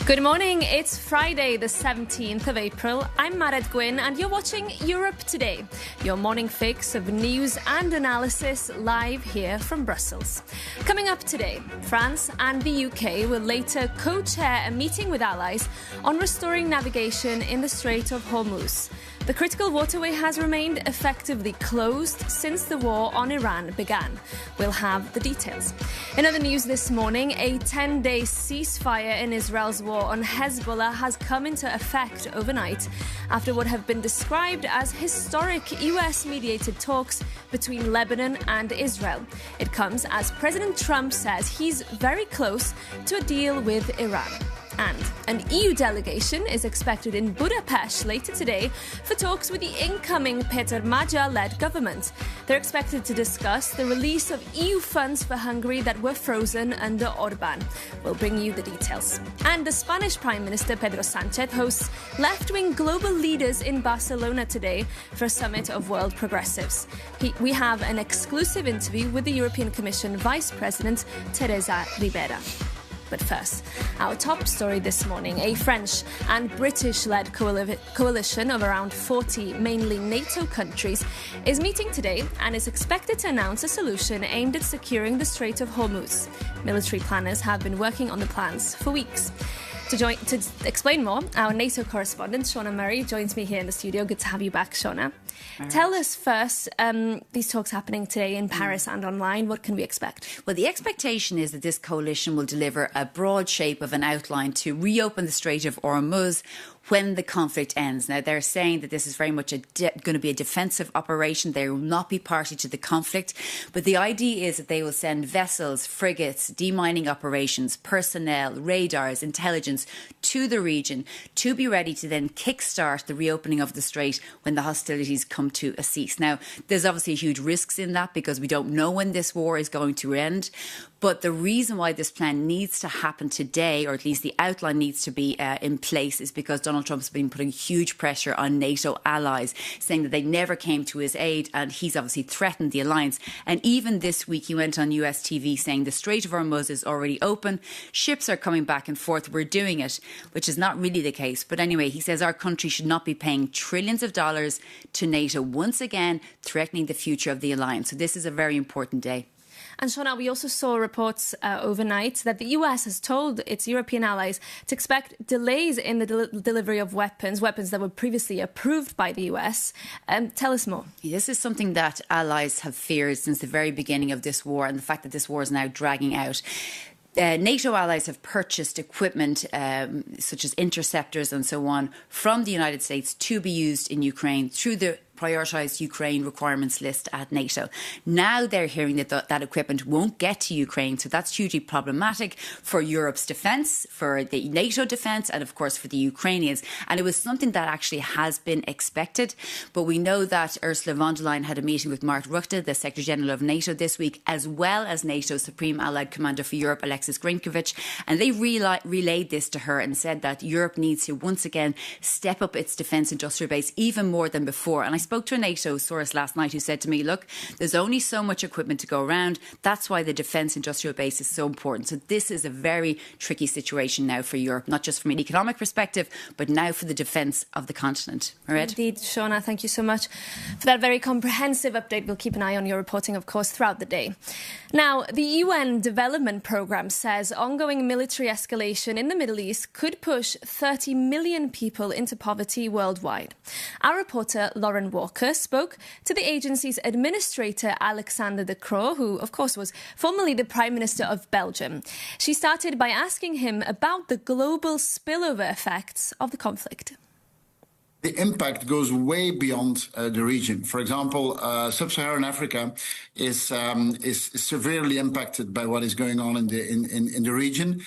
Good morning, it's Friday the 17th of April. I'm Mared Gwyn and you're watching Europe Today, your morning fix of news and analysis live here from Brussels. Coming up today, France and the UK will later co-chair a meeting with allies on restoring navigation in the Strait of Hormuz. The critical waterway has remained effectively closed since the war on Iran began. We'll have the details. In other news this morning, a 10-day ceasefire in Israel's war on Hezbollah has come into effect overnight after what have been described as historic US-mediated talks between Lebanon and Israel. It comes as President Trump says he's very close to a deal with Iran. And an EU delegation is expected in Budapest later today for talks with the incoming Peter Magyar-led government. They're expected to discuss the release of EU funds for Hungary that were frozen under Orban. We'll bring you the details. And the Spanish Prime Minister Pedro Sánchez hosts left-wing global leaders in Barcelona today for a summit of world progressives. We have an exclusive interview with the European Commission Vice President Teresa Ribera. But first, our top story this morning, a French and British-led coalition of around 40 mainly NATO countries is meeting today and is expected to announce a solution aimed at securing the Strait of Hormuz. Military planners have been working on the plans for weeks. To explain more, our NATO correspondent, Shauna Murray, joins me here in the studio. Good to have you back, Shauna. Right. Tell us first, these talks happening today in Paris and online, what can we expect? Well, the expectation is that this coalition will deliver a broad shape of an outline to reopen the Strait of Hormuz when the conflict ends. Now, they're saying that this is very much going to be a defensive operation. They will not be party to the conflict. But the idea is that they will send vessels, frigates, demining operations, personnel, radars, intelligence to the region to be ready to then kickstart the reopening of the strait when the hostilities come to a cease. Now, there's obviously huge risks in that because we don't know when this war is going to end. But the reason why this plan needs to happen today, or at least the outline needs to be in place, is because Donald Trump's been putting huge pressure on NATO allies, saying that they never came to his aid, and he's obviously threatened the alliance. And even this week, he went on US TV saying the Strait of Hormuz is already open, ships are coming back and forth, we're doing it, which is not really the case. But anyway, he says our country should not be paying trillions of dollars to NATO, once again threatening the future of the alliance. So this is a very important day. And Shauna, we also saw reports overnight that the US has told its European allies to expect delays in the delivery of weapons that were previously approved by the US. Tell us more. This is something that allies have feared since the very beginning of this war, and the fact that this war is now dragging out. NATO allies have purchased equipment such as interceptors and so on from the United States to be used in Ukraine through the prioritised Ukraine requirements list at NATO. Now they're hearing that that equipment won't get to Ukraine, so that's hugely problematic for Europe's defence, for the NATO defence, and of course for the Ukrainians. And it was something that actually has been expected, but we know that Ursula von der Leyen had a meeting with Mark Rutte, the Secretary General of NATO, this week, as well as NATO's Supreme Allied Commander for Europe, Alexis Grinkovich, and they relayed this to her and said that Europe needs to once again step up its defence industrial base even more than before. And I spoke to a NATO source last night who said to me, look, there's only so much equipment to go around. That's why the defence industrial base is so important. So this is a very tricky situation now for Europe, not just from an economic perspective, but now for the defence of the continent. Mairead? Indeed, Shauna, thank you so much for that very comprehensive update. We'll keep an eye on your reporting, of course, throughout the day. Now, the UN Development Programme says ongoing military escalation in the Middle East could push 30 million people into poverty worldwide. Our reporter, Lauren Walker, spoke to the agency's administrator, Alexander De Croo, who, of course, was formerly the Prime Minister of Belgium. She started by asking him about the global spillover effects of the conflict. The impact goes way beyond the region. For example, sub-Saharan Africa is severely impacted by what is going on in the region.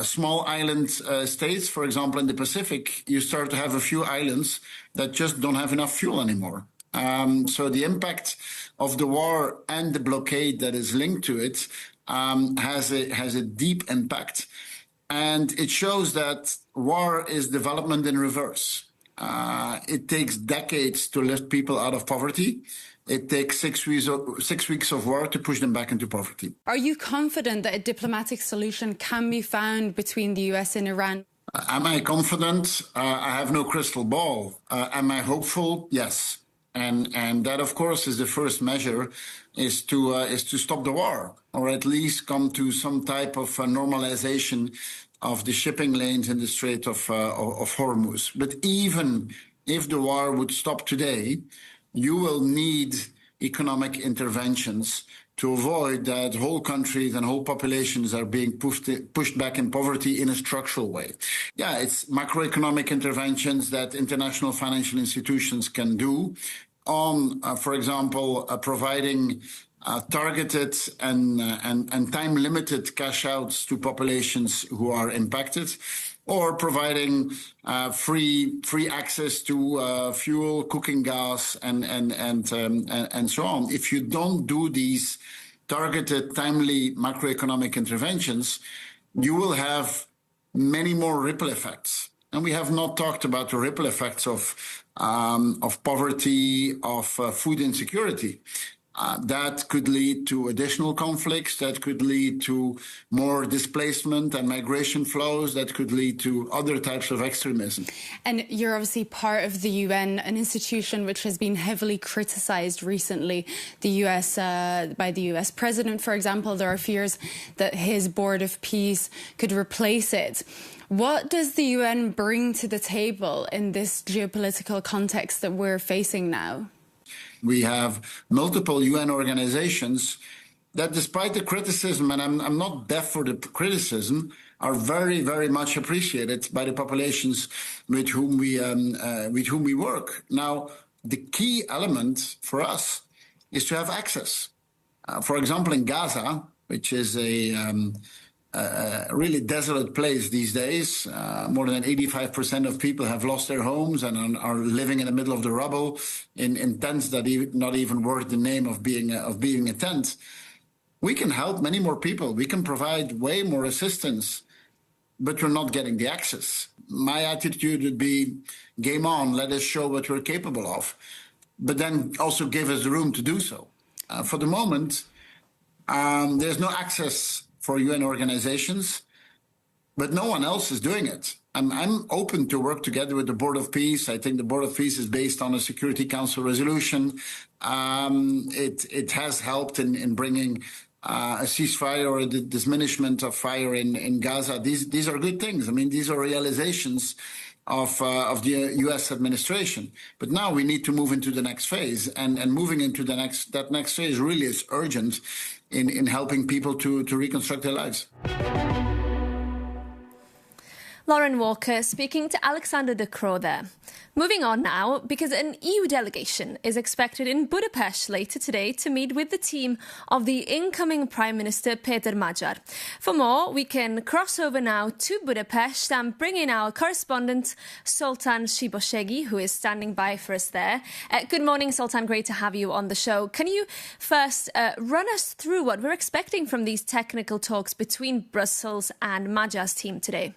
Small island states, for example, in the Pacific, you start to have a few islands that just don't have enough fuel anymore. So the impact of the war and the blockade that is linked to it has a deep impact, and it shows that war is development in reverse. It takes decades to lift people out of poverty. It takes 6 weeks of war to push them back into poverty. Are you confident that a diplomatic solution can be found between the US and Iran? Am I confident? I have no crystal ball. Am I hopeful? Yes. And that, of course, is the first measure, is to stop the war, or at least come to some type of normalization of the shipping lanes in the Strait of Hormuz. But even if the war would stop today, you will need economic interventions to avoid that whole countries and whole populations are being pushed back in poverty in a structural way. Yeah, it's macroeconomic interventions that international financial institutions can do on, for example, providing targeted and time-limited cash outs to populations who are impacted, or providing free access to fuel, cooking gas, and so on. If you don't do these targeted, timely macroeconomic interventions, you will have many more ripple effects. And we have not talked about the ripple effects of poverty, of food insecurity. That could lead to additional conflicts, that could lead to more displacement and migration flows, that could lead to other types of extremism. And you're obviously part of the UN, an institution which has been heavily criticized recently. By the US president, for example, there are fears that his board of peace could replace it. What does the UN bring to the table in this geopolitical context that we're facing now? We have multiple UN organizations that, despite the criticism, and I'm not deaf for the criticism, are very, very much appreciated by the populations with whom we work. Now, the key element for us is to have access. For example, in Gaza, which is a really desolate place these days. More than 85% of people have lost their homes and are living in the middle of the rubble in tents that not even worth the name of being a tent. We can help many more people. We can provide way more assistance, but we're not getting the access. My attitude would be, game on, let us show what we're capable of, but then also give us the room to do so. For the moment, there's no access for UN organizations, but no one else is doing it. I'm open to work together with the Board of Peace. I think the Board of Peace is based on a Security Council resolution. It has helped in bringing a ceasefire or the diminishment of fire in Gaza. These are good things. I mean, these are realizations of the U.S. administration. But now we need to move into the next phase, and moving into that next phase really is urgent in helping people to reconstruct their lives. Lauren Walker speaking to Alexander De Croo there. Moving on now, because an EU delegation is expected in Budapest later today to meet with the team of the incoming Prime Minister Péter Magyar. For more, we can cross over now to Budapest and bring in our correspondent Sultan Sibosegi, who is standing by for us there. Good morning, Sultan. Great to have you on the show. Can you first run us through what we're expecting from these technical talks between Brussels and Magyar's team today?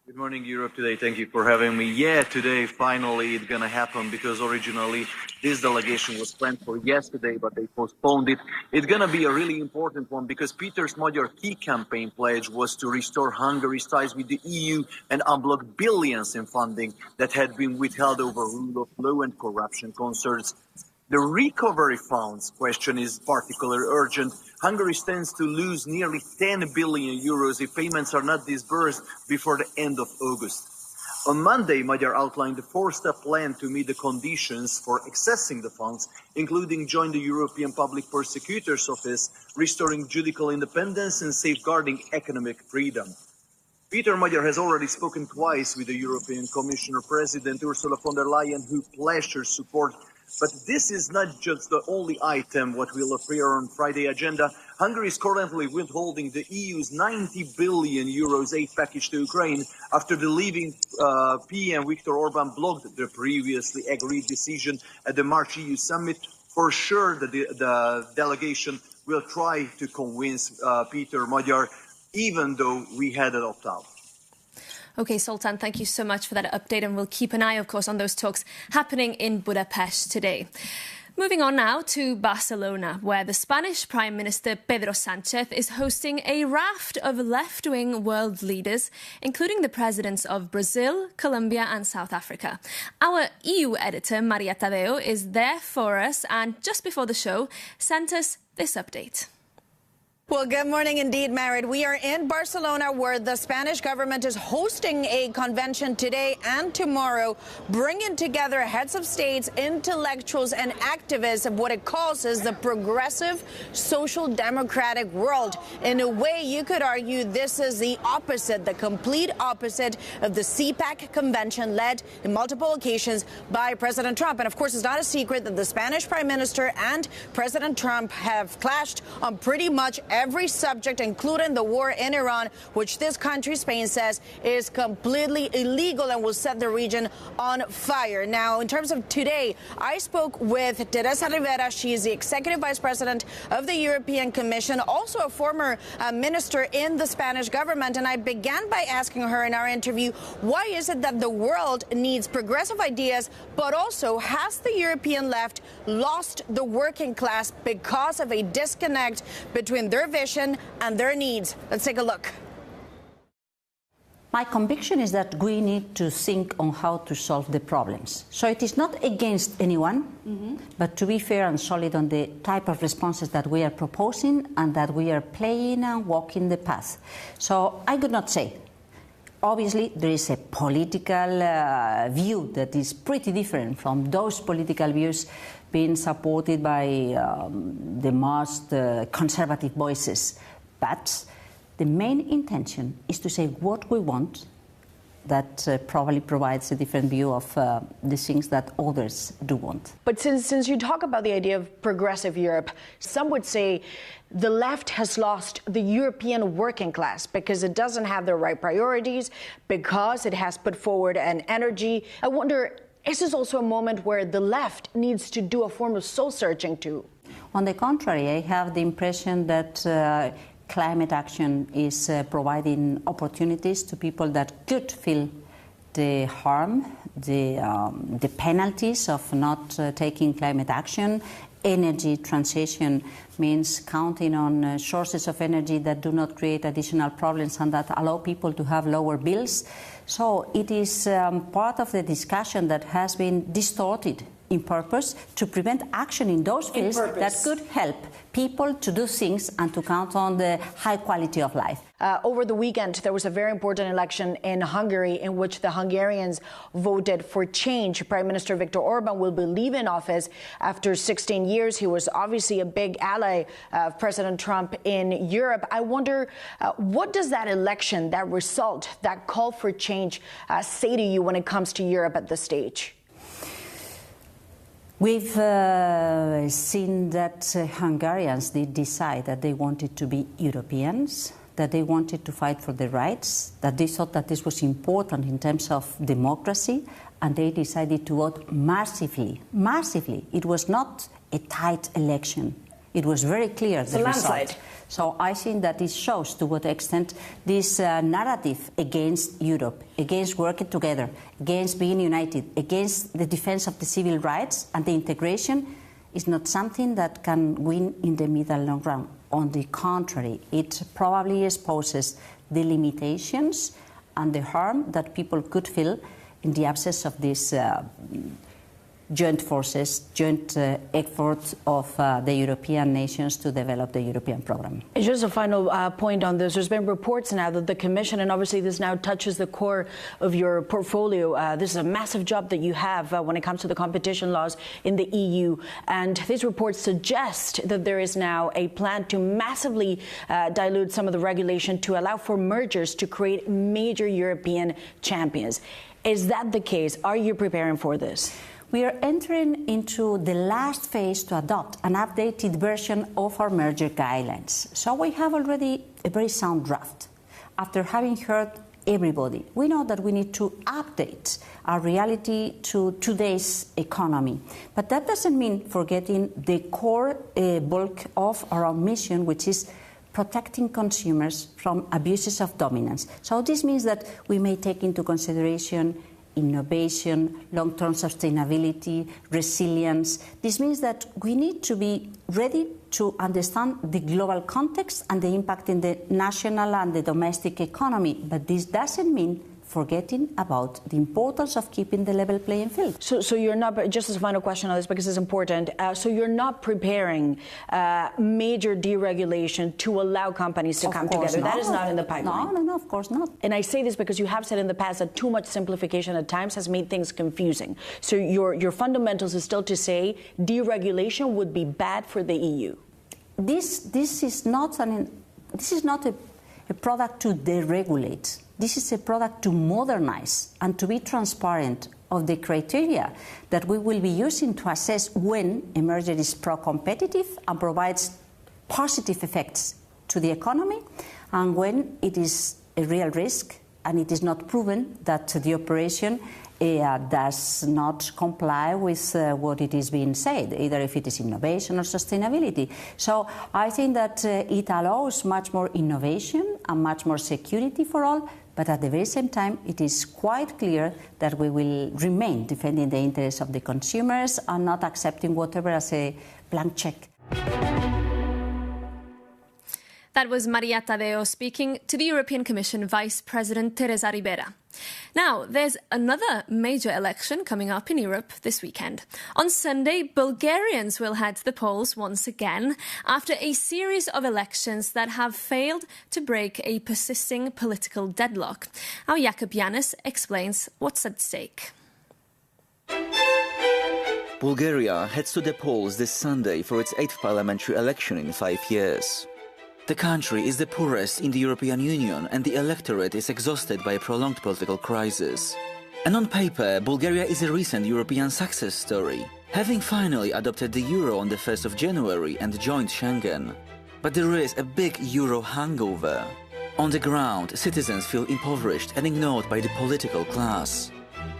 Good morning, Europe Today. Thank you for having me. Yeah, today, finally, it's going to happen, because originally this delegation was planned for yesterday, but they postponed it. It's going to be a really important one, because Péter Magyar's key campaign pledge was to restore Hungary's ties with the EU and unblock billions in funding that had been withheld over rule of law and corruption concerns. The recovery funds question is particularly urgent. Hungary stands to lose nearly 10 billion euros if payments are not disbursed before the end of August. On Monday, Magyar outlined a four-step plan to meet the conditions for accessing the funds, including joining the European Public Prosecutor's Office, restoring judicial independence and safeguarding economic freedom. Péter Magyar has already spoken twice with the European Commissioner President Ursula von der Leyen, who pledged her support. But this is not just the only item what will appear on Friday's agenda. Hungary is currently withholding the EU's 90 billion euros aid package to Ukraine after the leaving PM Viktor Orban blocked the previously agreed decision at the March EU summit. For sure, the delegation will try to convince Péter Magyar, even though we had an opt-out. OK, Sultan, thank you so much for that update, and we'll keep an eye, of course, on those talks happening in Budapest today. Moving on now to Barcelona, where the Spanish Prime Minister Pedro Sánchez is hosting a raft of left-wing world leaders, including the presidents of Brazil, Colombia and South Africa. Our EU editor, Maria Tadeo, is there for us and just before the show sent us this update. Well, good morning indeed, Marit. We are in Barcelona, where the Spanish government is hosting a convention today and tomorrow, bringing together heads of states, intellectuals and activists of what it calls as the progressive social democratic world. In a way, you could argue this is the opposite, the complete opposite of the CPAC convention led in multiple occasions by President Trump. And of course, it's not a secret that the Spanish Prime Minister and President Trump have clashed on pretty much every subject, including the war in Iran, which this country, Spain, says is completely illegal and will set the region on fire. Now, in terms of today, I spoke with Teresa Rivera. She is the Executive Vice President of the European Commission, also a former minister in the Spanish government. And I began by asking her in our interview, why is it that the world needs progressive ideas, but also has the European left lost the working class because of a disconnect between their vision and their needs? Let's take a look. My conviction is that we need to think on how to solve the problems. So it is not against anyone, but to be fair and solid on the type of responses that we are proposing and that we are playing and walking the path. So I could not say. Obviously, there is a political view that is pretty different from those political views being supported by the most conservative voices. But the main intention is to say what we want that probably provides a different view of the things that others do want. But since you talk about the idea of progressive Europe, some would say the left has lost the European working class because it doesn't have the right priorities, because it has put forward an energy. I wonder, is this also a moment where the left needs to do a form of soul-searching too? On the contrary, I have the impression that climate action is providing opportunities to people that could feel the harm, the penalties of not taking climate action. Energy transition means counting on sources of energy that do not create additional problems and that allow people to have lower bills. So it is part of the discussion that has been distorted in purpose to prevent action in those fields that could help people to do things and to count on the high quality of life. Over the weekend, there was a very important election in Hungary in which the Hungarians voted for change. Prime Minister Viktor Orban will be leaving office after 16 years. He was obviously a big ally of President Trump in Europe. I wonder, what does that election, that result, that call for change say to you when it comes to Europe at this stage? We've seen that Hungarians did decide that they wanted to be Europeans, that they wanted to fight for their rights, that they thought that this was important in terms of democracy, and they decided to vote massively. Massively. It was not a tight election. It was very clear, the result. So I think that it shows to what extent this narrative against Europe, against working together, against being united, against the defense of the civil rights and the integration is not something that can win in the middle long run. On the contrary, it probably exposes the limitations and the harm that people could feel in the absence of these joint forces, joint efforts of the European nations to develop the European program. Just a final point on this. There's been reports now that the Commission, and obviously this now touches the core of your portfolio, this is a massive job that you have when it comes to the competition laws in the EU, and these reports suggest that there is now a plan to massively dilute some of the regulation to allow for mergers to create major European champions. Is that the case? Are you preparing for this? We are entering into the last phase to adopt an updated version of our merger guidelines. So we have already a very sound draft. After having heard everybody, we know that we need to update our reality to today's economy. But that doesn't mean forgetting the core bulk of our mission, which is protecting consumers from abuses of dominance. So this means that we may take into consideration innovation, long-term sustainability, resilience. This means that we need to be ready to understand the global context and the impact in the national and the domestic economy. But this doesn't mean forgetting about the importance of keeping the level playing field. So you're not, just as a final question on this because it's important, so you're not preparing major deregulation to allow companies to come together? That is not in the pipeline? No, of course not. And I say this because you have said in the past that too much simplification at times has made things confusing. So your fundamentals is still to say deregulation would be bad for the EU? This is not a product to deregulate. This is a product to modernize and to be transparent of the criteria that we will be using to assess when a merger is pro-competitive and provides positive effects to the economy, and when it is a real risk and it is not proven that the operation does not comply with what it is being said, either if it is innovation or sustainability. So I think that it allows much more innovation and much more security for all, but at the very same time, it is quite clear that we will remain defending the interests of the consumers and not accepting whatever as a blank check. That was Maria Tadeo speaking to the European Commission Vice President Teresa Ribera. Now, there's another major election coming up in Europe this weekend. On Sunday, Bulgarians will head to the polls once again after a series of elections that have failed to break a persisting political deadlock. Our Jakub Yanis explains what's at stake. Bulgaria heads to the polls this Sunday for its 8th parliamentary election in 5 years. The country is the poorest in the European Union and the electorate is exhausted by a prolonged political crisis. And on paper, Bulgaria is a recent European success story, having finally adopted the euro on the 1st of January and joined Schengen. But there is a big euro hangover. On the ground, citizens feel impoverished and ignored by the political class.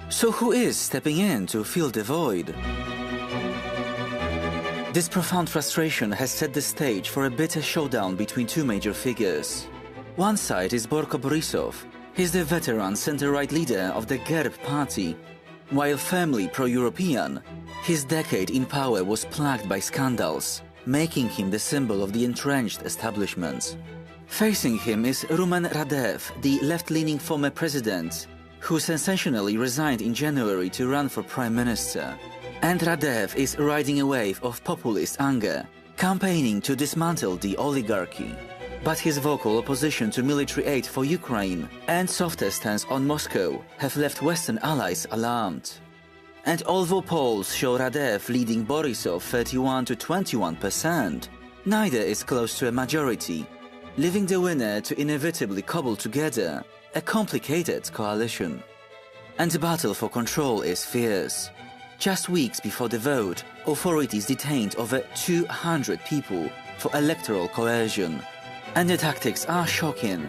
So who is stepping in to fill the void? This profound frustration has set the stage for a bitter showdown between two major figures. One side is Borko Borisov. He's the veteran center-right leader of the GERB party. While firmly pro-European, his decade in power was plagued by scandals, making him the symbol of the entrenched establishment. Facing him is Rumen Radev, the left-leaning former president, who sensationally resigned in January to run for prime minister. And Radev is riding a wave of populist anger, campaigning to dismantle the oligarchy. But his vocal opposition to military aid for Ukraine and softer stance on Moscow have left Western allies alarmed. And although polls show Radev leading Borisov 31 to 21%, neither is close to a majority, leaving the winner to inevitably cobble together a complicated coalition. And the battle for control is fierce. Just weeks before the vote, authorities detained over 200 people for electoral coercion. And the tactics are shocking.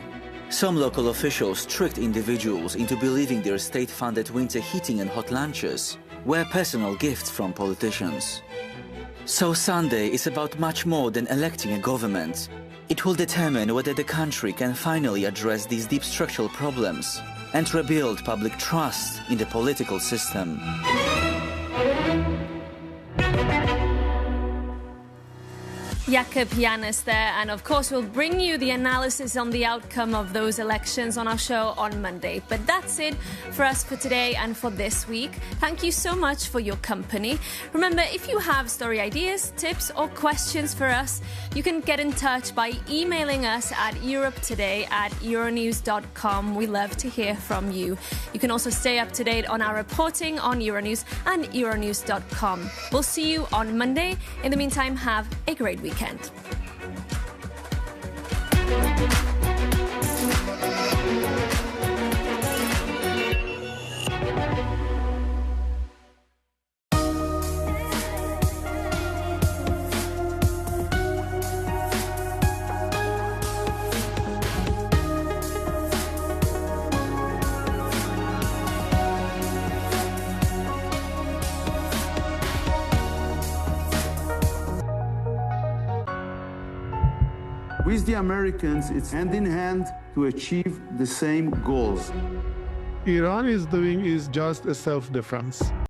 Some local officials tricked individuals into believing their state-funded winter heating and hot lunches were personal gifts from politicians. So Sunday is about much more than electing a government. It will determine whether the country can finally address these deep structural problems and rebuild public trust in the political system. Jakub Yanis there, and of course we'll bring you the analysis on the outcome of those elections on our show on Monday. But that's it for us for today and for this week. Thank you so much for your company. Remember, if you have story ideas, tips or questions for us, you can get in touch by emailing us at europetoday@euronews.com. We love to hear from you. You can also stay up to date on our reporting on Euronews and euronews.com. We'll see you on Monday. In the meantime, have a great weekend. With the Americans, it's hand in hand to achieve the same goals. Iran is doing is just a self-defense.